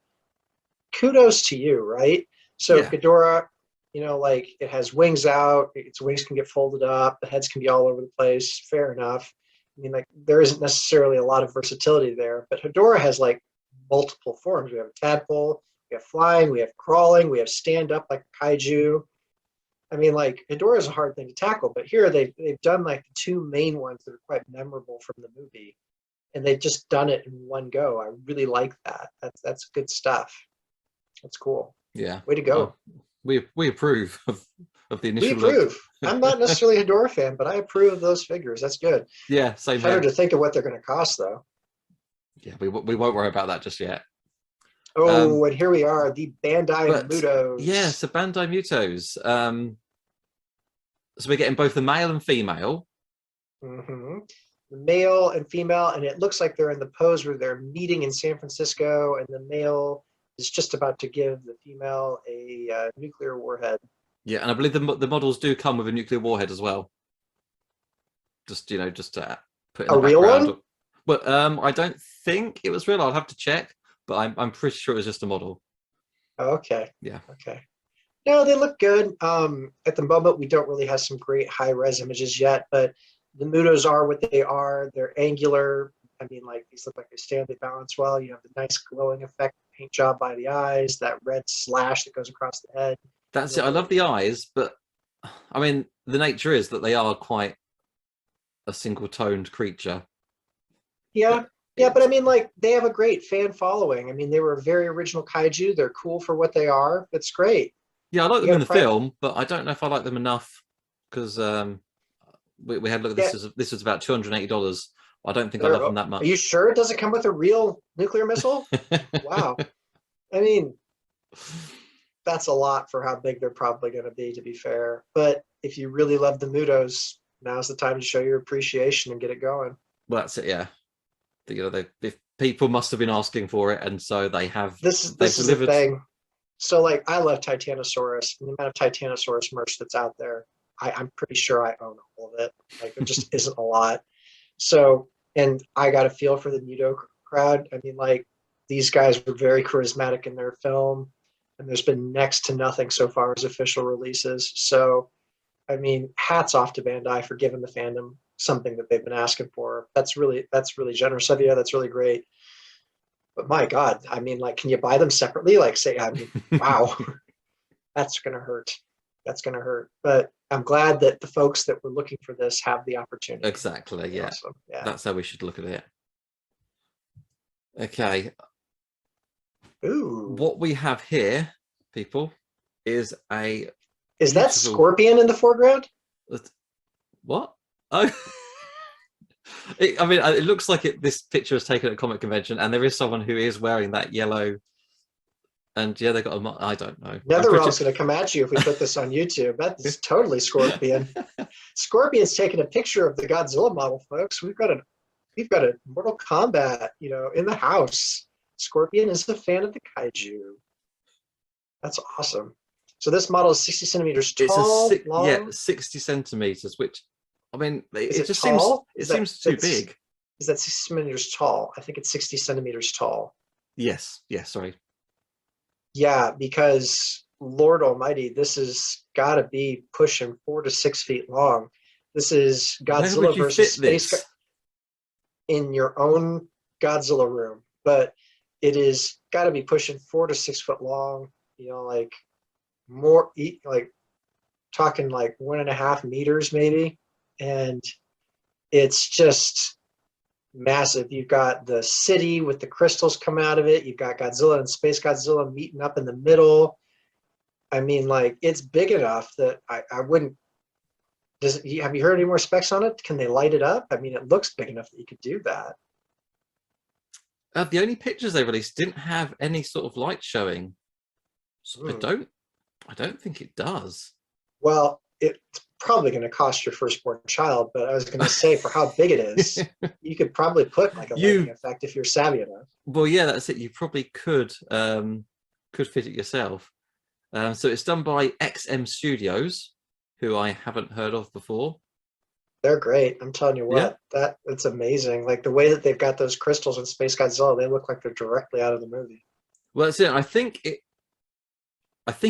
kudos to you, right? So Yeah, Ghidorah, like it has wings out, its wings can get folded up, the heads can be all over the place. Fair enough. I mean, like there isn't necessarily a lot of versatility there, but Hedorah has like multiple forms. We have a tadpole, we have flying, we have crawling, we have stand up like kaiju. I mean, like Hedorah is a hard thing to tackle, but here they've done like the two main ones that are quite memorable from the movie, and they've just done it in one go. I really like that. That's good stuff. That's cool. yeah. Way to Oh, go. we approve of the We initial look. approve. I'm not necessarily a Hedorah fan, but I approve of those figures. That's good. Yeah, same Shudder here. to think of what they're going to cost, though. Yeah, we won't worry about that just yet. Um, Oh, and here we are, the Bandai but yeah, Mutos. so Bandai Mutos. So we're getting both the male and female. hmm The male and female, and it looks like they're in the pose where they're meeting in San Francisco, and the male is just about to give the female a nuclear warhead. Yeah, and I believe the models do come with a nuclear warhead as well. Just to put in A the real background. one? But I don't think it was real. I'll have to check, but I'm pretty sure it was just a model. Okay. Yeah. Okay. No, they look good. At the moment, we don't really have some great high-res images yet, but the Mutos are what they are. They're angular. I mean, like these look like they stand, they balance well. You have the nice glowing effect, paint job by the eyes, that red slash that goes across the head. That's it. I Really love like the it. eyes, but I mean, the nature is that they are quite a single-toned creature. Yeah, But yeah, but I it's mean, like they have a great fan following. I mean, they were a very original kaiju. They're cool for what they are. It's great. yeah, I like You them got in to the pri film, but I don't know if I like them enough because we had a look. Yeah, This was about $280. I don't think I they're. love them Are that you much. sure it doesn't come with a real nuclear missile? Wow. I mean, that's a lot for how big they're probably going to be, to be fair. But if you really love the Mutos, now's the time to show your appreciation and get it going. Well, that's it. Yeah, if people must have been asking for it, and so they've This is the delivered. thing. So, like, I love Titanosaurus, and the amount of Titanosaurus merch that's out there, I'm pretty sure I own all of it. Like, there just isn't a lot. So, and I got a feel for the Muto crowd. I mean, like, these guys were very charismatic in their film, and there's been next to nothing so far as official releases. So, I mean, hats off to Bandai for giving the fandom something that they've been asking for. That's really generous of you. That's really great. But my God, I mean, like, can you buy them separately? Like, say, I mean, wow, that's gonna hurt. That's gonna hurt. But I'm glad that the folks that were looking for this have the opportunity. Exactly. Pretty Yeah, awesome. Yeah. that's how we should look at it. Okay, Ooh, what we have here, people, is a is that beautiful. Scorpion in the foreground? What? Oh. I mean, it looks like this picture is taken at a comic convention, and there is someone who is wearing that yellow. And yeah, they got a. I don't know. I'm pretty. NetherRealm's going to come at you if we put this on YouTube. That is totally Scorpion. Scorpion's taking a picture of the Godzilla model, folks. We've got a Mortal Kombat, in the house. Scorpion is a fan of the kaiju. That's awesome. So this model is 60 centimeters It's a tall, yeah, long. 60 centimeters, which I mean, Is it it just seems tall? it seems too big. Is that 60 centimeters tall? I think it's 60 centimeters tall. Yes, yes. Sorry. Yeah, because Lord Almighty, this has got to be pushing 4 to 6 feet long. This is Where would Godzilla you versus fit Space this? in your own Godzilla room, but it is got to be pushing 4 to 6 foot long. You know, like more like talking like 1.5 meters maybe, and it's just massive. You've got the city with the crystals coming out of it. You've got Godzilla and Space Godzilla meeting up in the middle. I mean, like it's big enough that I wouldn't. Have you heard any more specs on it? Can they light it up? I mean, it looks big enough that you could do that. The only pictures they released didn't have any sort of light showing. So I don't think it does. Well, it's probably going to cost your firstborn child, but I was going to say for how big it is, you could probably put like a lighting effect if you're savvy enough. Well, yeah, that's it. You probably could fit it yourself. So it's done by XM Studios, who I haven't heard of before. They're great. I'm telling you what, that's amazing. Like the way that they've got those crystals in Space Godzilla, they look like they're directly out of the movie. Well, that's it. I think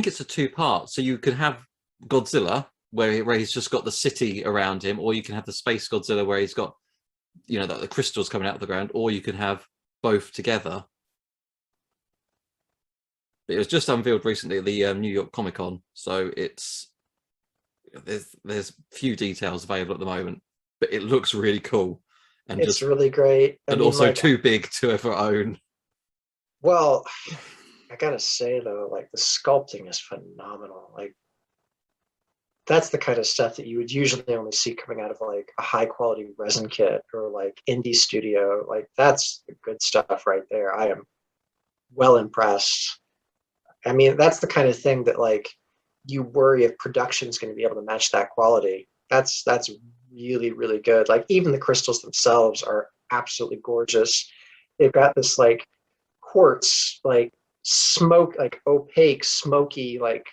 it's a two-part. So you can have Godzilla where he's just got the city around him, or you can have the Space Godzilla where he's got, you know, the crystals coming out of the ground, or you can have both together. It was just unveiled recently at the New York Comic Con, so there's few details available at the moment, but it looks really cool, and it's really great. I mean, also like, too big to ever own. Well, I gotta say though, like the sculpting is phenomenal. Like that's the kind of stuff that you would usually only see coming out of like a high quality resin kit or like indie studio. Like that's the good stuff right there. I am well impressed. I mean, that's the kind of thing that like you worry if production's going to be able to match that quality. That's really, really good. Like even the crystals themselves are absolutely gorgeous. They've got this like quartz, like smoke, like opaque, smoky, like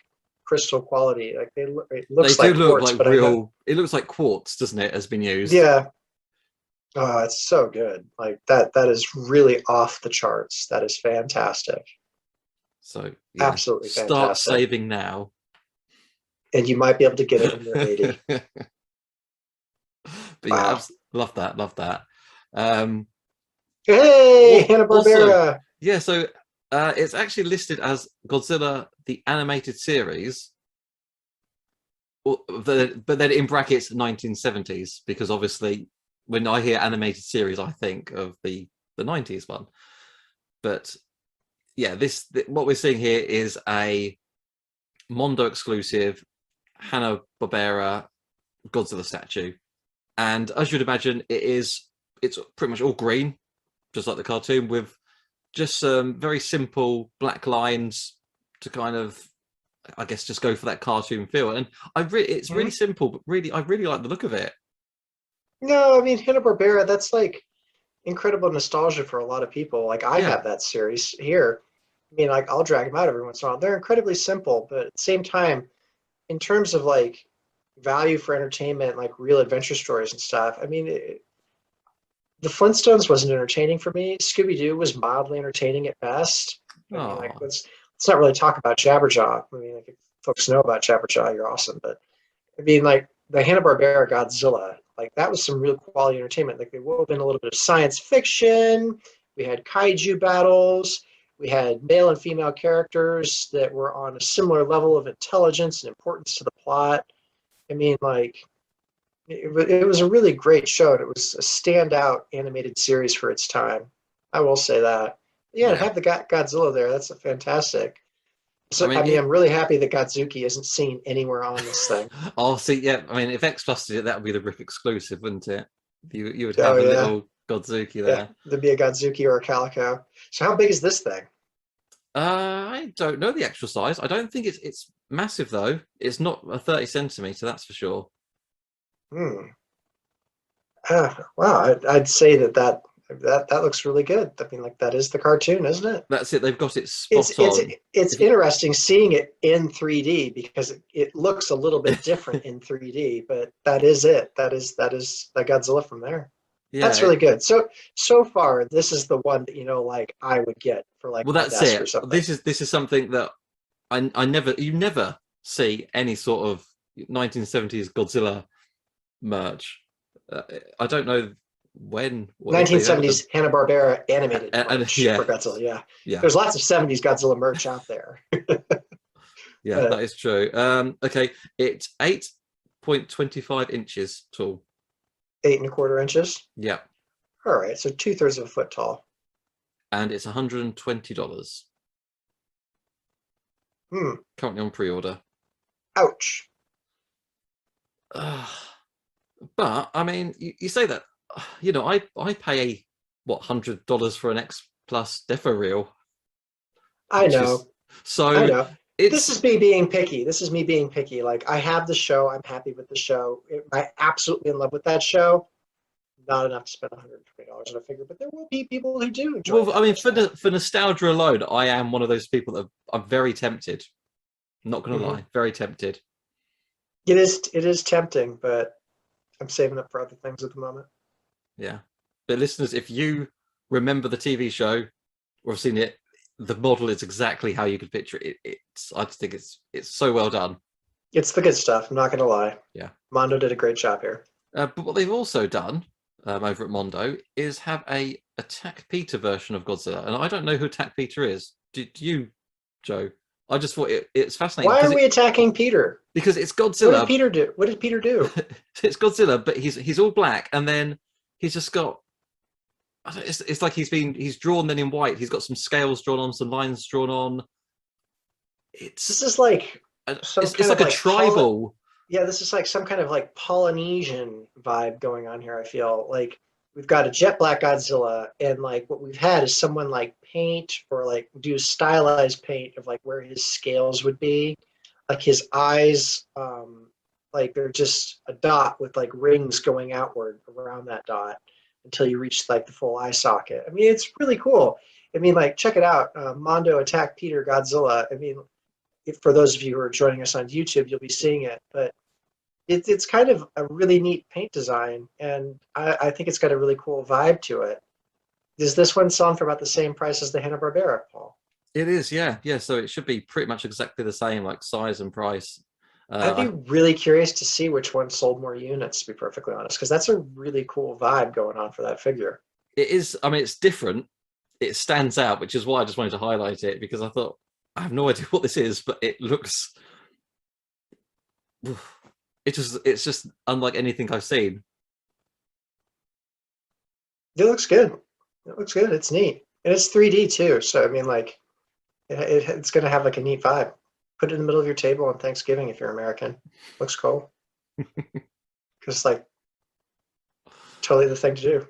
crystal quality. Like it looks like quartz, like real. It looks like quartz, doesn't it? Has been used. Yeah. Oh, it's so good. Like that is really off the charts. That is fantastic. So yeah, absolutely fantastic. Start saving now, and you might be able to get it when you're 80. But wow. Yeah, love that. Hey, Hanna-Barbera. Yeah, so it's actually listed as Godzilla the Animated Series, but then in brackets 1970s, because obviously when I hear animated series, I think of the 90s one. But yeah, what we're seeing here is a Mondo exclusive Hanna-Barbera Godzilla statue, and as you'd imagine, it's pretty much all green, just like the cartoon, with just some very simple black lines to kind of, I guess, just go for that cartoon feel. And it's really simple, but I really like the look of it. No, I mean Hanna-Barbera, that's like incredible nostalgia for a lot of people. Like I have that series here. I mean, like I'll drag them out every once in a while. They're incredibly simple, but at the same time, in terms of like value for entertainment, like real adventure stories and stuff, I mean, the Flintstones wasn't entertaining for me. Scooby-Doo was mildly entertaining at best. I mean, like let's not really talk about Jabberjaw. I mean, like if folks know about Jabberjaw, you're awesome. But I mean, like the Hanna-Barbera Godzilla, like that was some real quality entertainment. Like they wove in a little bit of science fiction. We had kaiju battles. We had male and female characters that were on a similar level of intelligence and importance to the plot. I mean, like, it was a really great show. And it was a standout animated series for its time. I will say that. Yeah, have the Godzilla there. That's a fantastic. So, I mean, I'm really happy that Godzuki isn't seen anywhere on this thing. Oh, see, yeah. I mean, if X Plus did it, that would be the RIC exclusive, wouldn't it? You would have a little Godzuki there. Yeah, there'd be a Godzuki or a Calico. So how big is this thing? I don't know the actual size. I don't think it's massive though. It's not a 30 centimeter, that's for sure. Wow, I'd say that looks really good. I mean, like that is the cartoon, isn't it? That's it. They've got it spot on. It's interesting seeing it in 3D because it looks a little bit different in 3D, but that is it. That is the Godzilla from there. Yeah, that's really good. So far, this is the one that like I would get for like. Well, that's it. This is something that you never see any sort of 1970s Godzilla merch. I don't know what if they have them. 1970s Hanna-Barbera animated And merch yeah, for Godzilla. Yeah, yeah, there's lots of 70s Godzilla merch out there. yeah, Uh, that is true. Okay, it's 8.25 inches tall. 8.25 inches. Yeah, All right, so 2/3 of a foot tall. and it's $120. Hmm. Currently on pre-order. Ouch. But I mean, you say that, I pay what $100 for an X Plus Defo reel, I which know. is I so know. This it's is me being picky. This is me being picky. Like, I have the show. I'm happy with the show. I'm absolutely in love with that show. Not enough to spend $120 on a figure, but there will be people who do enjoy well, that I mean, much value. for nostalgia alone, I am one of those people that I'm very tempted. Not gonna Mhm. lie, very tempted. It is tempting, but I'm saving up for other things at the moment. Yeah, but listeners, if you remember the TV show or have seen it, the model is exactly how you could picture it. I just think it's so well done. It's the good stuff. I'm not going to lie. Yeah. Mondo did a great job here. But what they've also done over at Mondo is have a Attack Peter version of Godzilla, and I don't know who Attack Peter is. Do you, Joe? I just thought it's fascinating Why are we attacking Peter? because it's What did Godzilla. Peter do? What did Peter do? It's Godzilla, but he's all black, and then he's just got. It's like he's drawn then in white. He's got some scales drawn on, some lines drawn on. This It's is like some it's kind like of a like tribal. yeah, this is like some kind of like Polynesian vibe going on here. I feel like we've got a jet black Godzilla, and like what we've had is someone like paint or like do stylized paint of like where his scales would be, like his eyes, like they're just a dot with like rings going outward around that dot until you reach like the full eye socket. I mean, it's really cool. I mean, like check it out, Mondo Attack Peter Godzilla. I mean, for those of you who are joining us on YouTube, you'll be seeing it, but it's kind of a really neat paint design, and I think it's got a really cool vibe to it. Is this one selling for about the same price as the Hanna-Barbera, Paul? It is, yeah, yeah. So it should be pretty much exactly the same, like size and price. I'd be Uh, really curious to see which one sold more units, to be perfectly honest, because that's a really cool vibe going on for that figure. it is. I mean, it's different. It stands out, which is why I just wanted to highlight it because I thought I have no idea what this is, but it looks. It's just unlike anything I've seen. It looks good. It looks good. It's neat, and it's 3D too. So I mean, like, it's going to have like a neat vibe. Put it in the middle of your table on Thanksgiving if you're American. Looks cool. Because like totally the thing to do.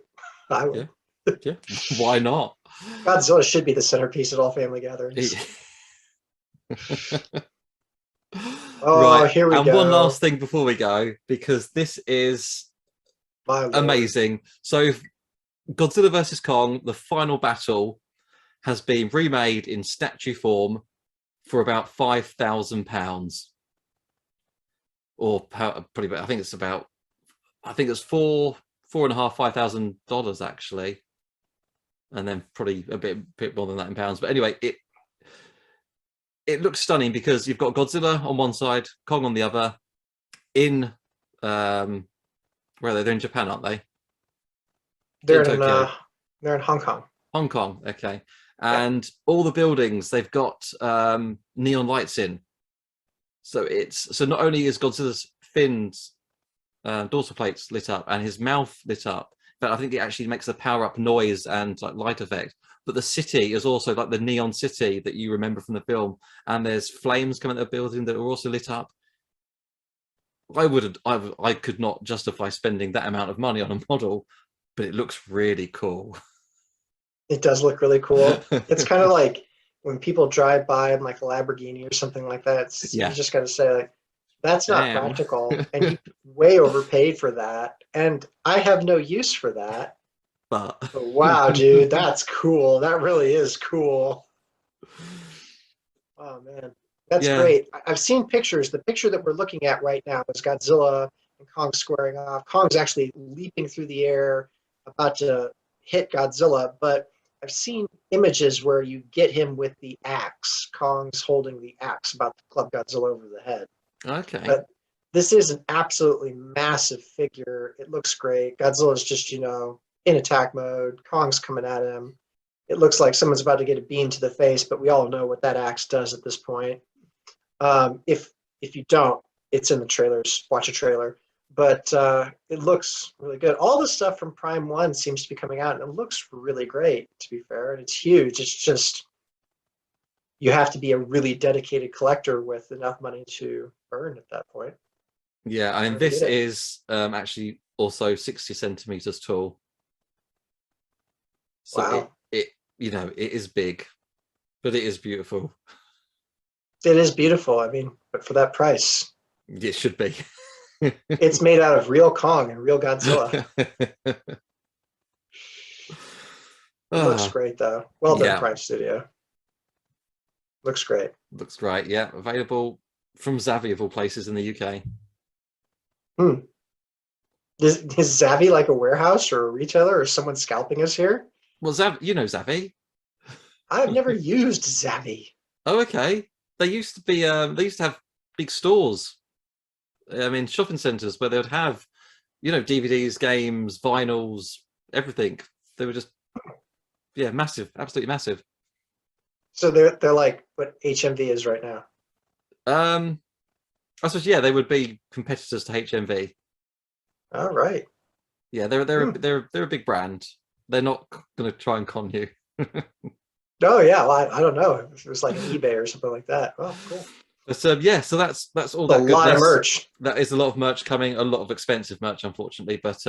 I Yeah, would. yeah. Why not? Godzilla should be the centerpiece at all family gatherings. Oh, Right, here we and one go. last thing before we go, because this is My lord. amazing. So, Godzilla versus Kong, the final battle, has been remade in statue form for about £5,000, or probably. I think it's about. I think it's four and a half, $5,000 actually, and then probably a bit more than that in pounds. But anyway, it looks stunning because you've got Godzilla on one side, Kong on the other. In where are they? They're in Japan, aren't they? In They're in Tokyo. uh they're in Hong Kong. Hong Kong, okay. Yeah. And all the buildings they've got neon lights in. So not only is Godzilla's fins dorsal plates lit up and his mouth lit up, but I think it actually makes a power up noise and like light effect. But the city is also like the neon city that you remember from the film, and there's flames coming out of the building that are also lit up. I could not justify spending that amount of money on a model, but it looks really cool. It does look really cool. It's kind of like when people drive by in like a Lamborghini or something like that. You Yeah. just got to say like, that's not Damn. practical, and you way overpaid for that, and I have no use for that. But Wow, dude, that's cool. That really is cool. Oh man, that's yeah, great. I've seen pictures. The picture that we're looking at right now is Godzilla and Kong squaring off. Kong's actually leaping through the air, about to hit Godzilla, but I've seen images where you get him with the axe. Kong's holding the axe about to club Godzilla over the head. Okay. But this is an absolutely massive figure. It looks great. Godzilla's just, in attack mode. Kong's coming at him. It looks like someone's about to get a beam to the face, but we all know what that axe does at this point. If you don't, it's in the trailers. Watch a trailer. But it looks really good. All the stuff from Prime 1 seems to be coming out, and it looks really great, to be fair. And it's huge. It's just, you have to be a really dedicated collector with enough money to burn at that point. Yeah, I mean, this is actually also 60 centimeters tall. So wow. it it is big, but it is beautiful. It is beautiful. I mean, but for that price, it should be. It's made out of real Kong and real Godzilla. It looks great, though. Well done, Prime Studio. Looks great. Looks great. Yeah, available from Zavvi of all places in the UK. Is Zavvi like a warehouse or a retailer or someone scalping us here? Well, Zavvi. I've never used Zavvi. Oh, okay. They used to be. They used to have big stores. I mean, shopping centres where they would have, DVDs, games, vinyls, everything. They were just, massive, absolutely massive. So they're like what HMV is right now. I suppose they would be competitors to HMV. All right. Yeah, they're a big brand. They're not going to try and con you. Oh yeah, well, I don't know. If it was like an eBay or something like that. Oh, cool. But so that's all that goodness. A lot of merch. That is a lot of merch coming. A lot of expensive merch, unfortunately. But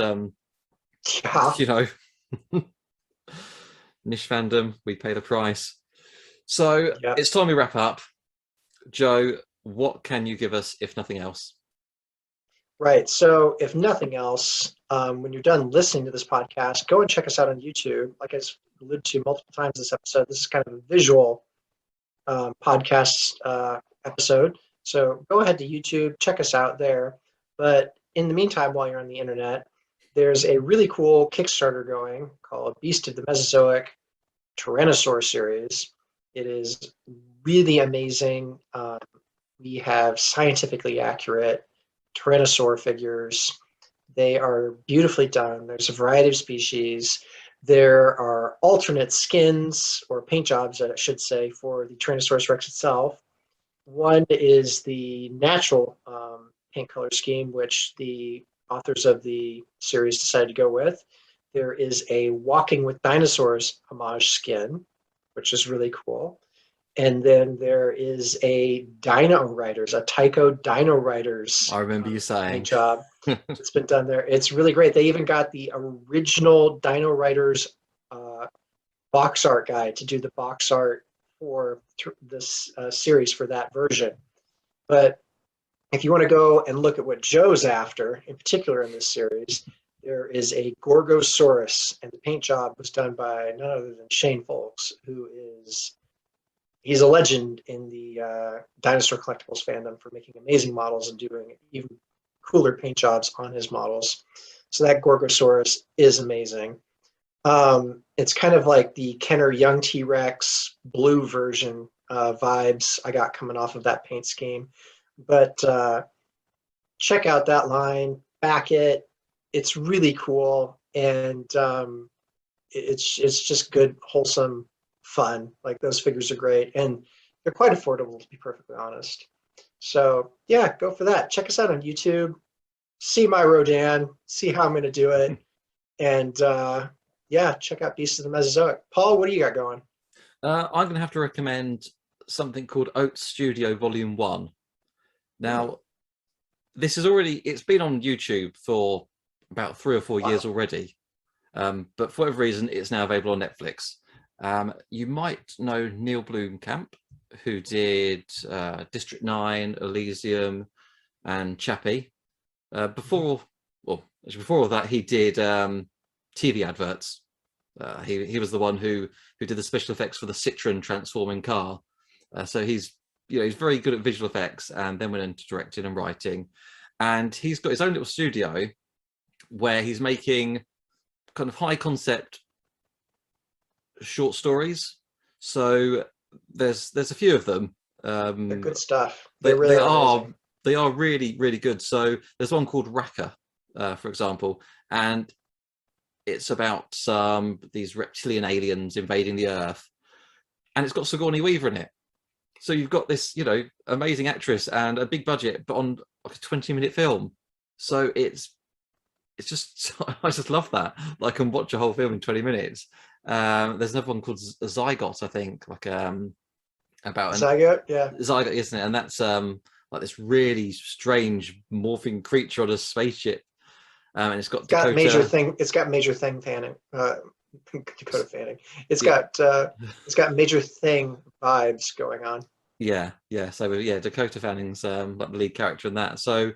niche fandom, we pay the price. So it's time we wrap up. Joe, what can you give us, if nothing else? Right. So if nothing else, when you're done listening to this podcast, go and check us out on YouTube. Like I alluded to multiple times this episode, this is kind of a visual podcast episode. So go ahead to YouTube, check us out there. But in the meantime, while you're on the internet, there's a really cool Kickstarter going called Beast of the Mesozoic Tyrannosaur series. It is really amazing. We have scientifically accurate Tyrannosaur figures. They are beautifully done. There's a variety of species. There are alternate skins or paint jobs, I should say, for the Tyrannosaurus Rex itself. One is the natural paint color scheme, which the authors of the series decided to go with. There is a Walking with Dinosaurs homage skin, which is really cool. And then there is a Dino Riders, a Tycho Dino Riders. I remember you saying. Paint job. It's been done there. It's really great. They even got the original Dino Riders box art guy to do the box art for this series for that version. But if you want to go and look at what Joe's after, in particular in this series, there is a Gorgosaurus, and the paint job was done by none other than Shane Folks, he's a legend in the dinosaur collectibles fandom for making amazing models and doing even cooler paint jobs on his models. So that Gorgosaurus is amazing. It's kind of like the Kenner Young T-Rex blue version vibes I got coming off of that paint scheme. But check out that line, back it. It's really cool, and it's just good, wholesome fun. Like, those figures are great, and they're quite affordable, to be perfectly honest. So yeah, go for that. Check us out on YouTube. See my Rodan. See how I'm going to do it, and check out Beast of the Mesozoic. Paul, what do you got going? I'm going to have to recommend something called Oats Studio Volume 1. Now, this is it's been on YouTube for about 3 or 4 years already, but for whatever reason, it's now available on Netflix. You might know Neil Blomkamp, who did District 9, Elysium, and Chappie. Before all that, he did TV adverts. He was the one who did the special effects for the Citroen transforming car. So he's very good at visual effects, and then went into directing and writing. And he's got his own little studio where he's making kind of high concept short stories. So there's a few of them. They're good stuff. They, They really they are are amazing. they are really, really good. So there's one called Raka, for example, and it's about these reptilian aliens invading the Earth, and it's got Sigourney Weaver in it. So you've got this, amazing actress and a big budget, but on like a 20-minute film. So it's just I just love that. Like, I can watch a whole film in 20 minutes. There's another one called Zygote, I think, like about an Zygote, yeah. Zygote, isn't it? And that's like this really strange morphing creature on a spaceship. And it's got Dakota. It's got Major Thing Fanning. Dakota Fanning. Yeah, It's got Major Thing vibes going on. yeah. So yeah, Dakota Fanning's like the lead character in that. So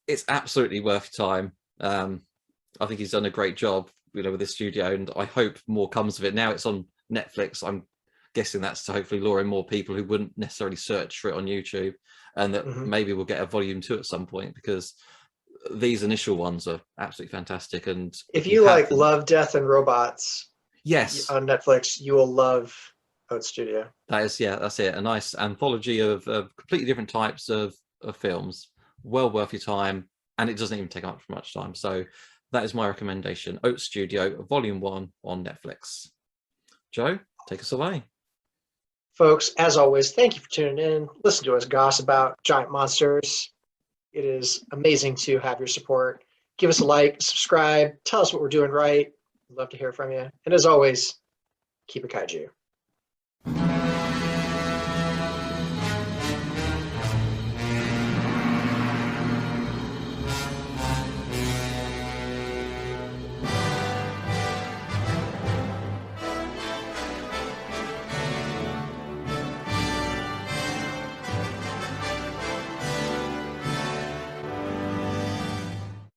it's absolutely worth your time. I think he's done a great job, with this studio, and I hope more comes of it. Now it's on Netflix. I'm guessing that's to hopefully lure in more people who wouldn't necessarily search for it on YouTube, and that maybe we'll get a volume 2 at some point, because these initial ones are absolutely fantastic. And If you like Love, Death, and Robots, yes, on Netflix, you will love Oat Studio. that's it. A nice anthology of completely different types of films. Well worth your time, and it doesn't even take up much time. So that is my recommendation. Oat Studio, Volume 1 on Netflix. Joe, take us away. Folks, as always, thank you for tuning in. Listen to us gossip about giant monsters. It is amazing to have your support. Give us a like, subscribe, tell us what we're doing right. We'd love to hear from you. And as always, keep it kaiju.